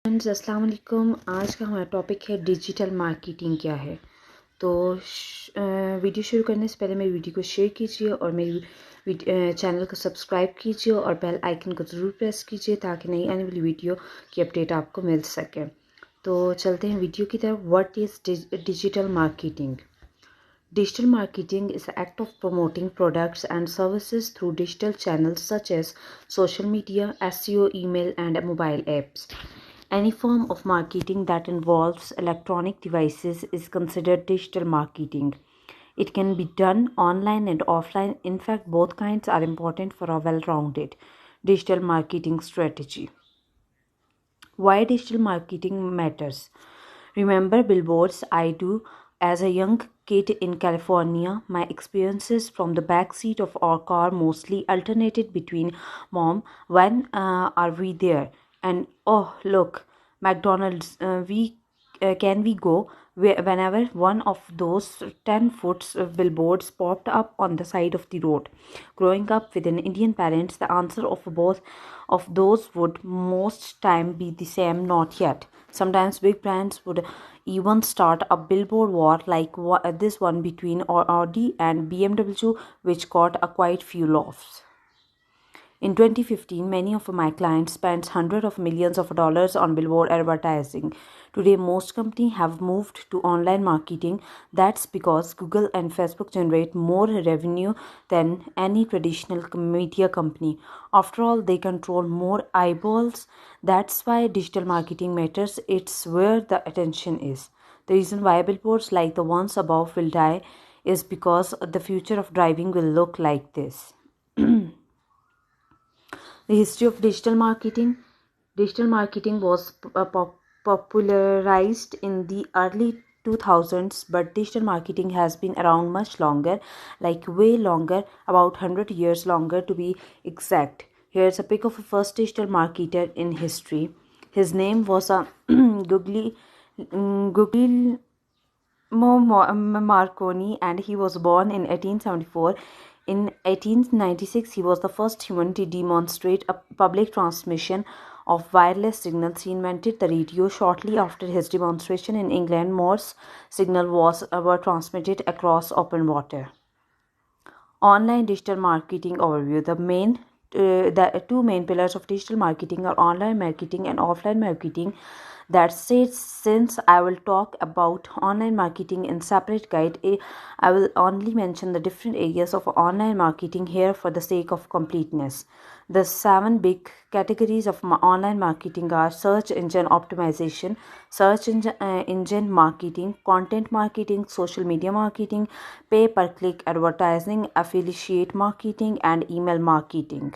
Friends अस्सलाम वालेकुम। आज का हमारा टॉपिक है डिजिटल मार्केटिंग क्या है। तो वीडियो शुरू करने से पहले मेरी वीडियो को शेयर कीजिए और मेरी चैनल को सब्सक्राइब कीजिए और बेल आइकन को ज़रूर प्रेस कीजिए ताकि नई आने वाली वीडियो की अपडेट आपको मिल सके। तो चलते हैं वीडियो की तरफ। What is digital marketing? Digital marketing is the act of promoting products and services through digital channels such as social media, SEO, email, and mobile apps. Any form of marketing that involves electronic devices is considered digital marketing. It can be done online and offline. In fact, both kinds are important for a well rounded digital marketing strategy. Why digital marketing matters? Remember billboards? I do. As a young kid in California, my experiences from the backseat of our car mostly alternated between, Mom, when are we there? And oh, look, McDonald's, can we go? Whenever one of those 10-foot billboards popped up on the side of the road. Growing up with an Indian parents, the answer of both of those would most time be the same, not yet. Sometimes big brands would even start a billboard war like this one between Audi and BMW, which got a quite few laughs. In 2015, many of my clients spent hundreds of millions of dollars on billboard advertising. Today, most companies have moved to online marketing. That's because Google and Facebook generate more revenue than any traditional media company. After all, they control more eyeballs. That's why digital marketing matters. It's where the attention is. The reason why billboards like the ones above will die is because the future of driving will look like this. The history of digital marketing. Digital marketing was popularized in the early 2000s, but digital marketing has been around much longer, like way longer, about 100 years longer to be exact. Here's a pic of a first digital marketer in history. His name was Guglielmo Marconi, and he was born in 1874. In 1896, he was the first human to demonstrate a public transmission of wireless signals. He invented the radio. Shortly after his demonstration in England, Morse signal were transmitted across open water. Online digital marketing overview. The two main pillars of digital marketing are online marketing and offline marketing. That's it. Since I will talk about online marketing in separate guide, I will only mention the different areas of online marketing here for the sake of completeness. The 7 big categories of online marketing are search engine optimization, search engine marketing, content marketing, social media marketing, pay-per-click advertising, affiliate marketing, and email marketing.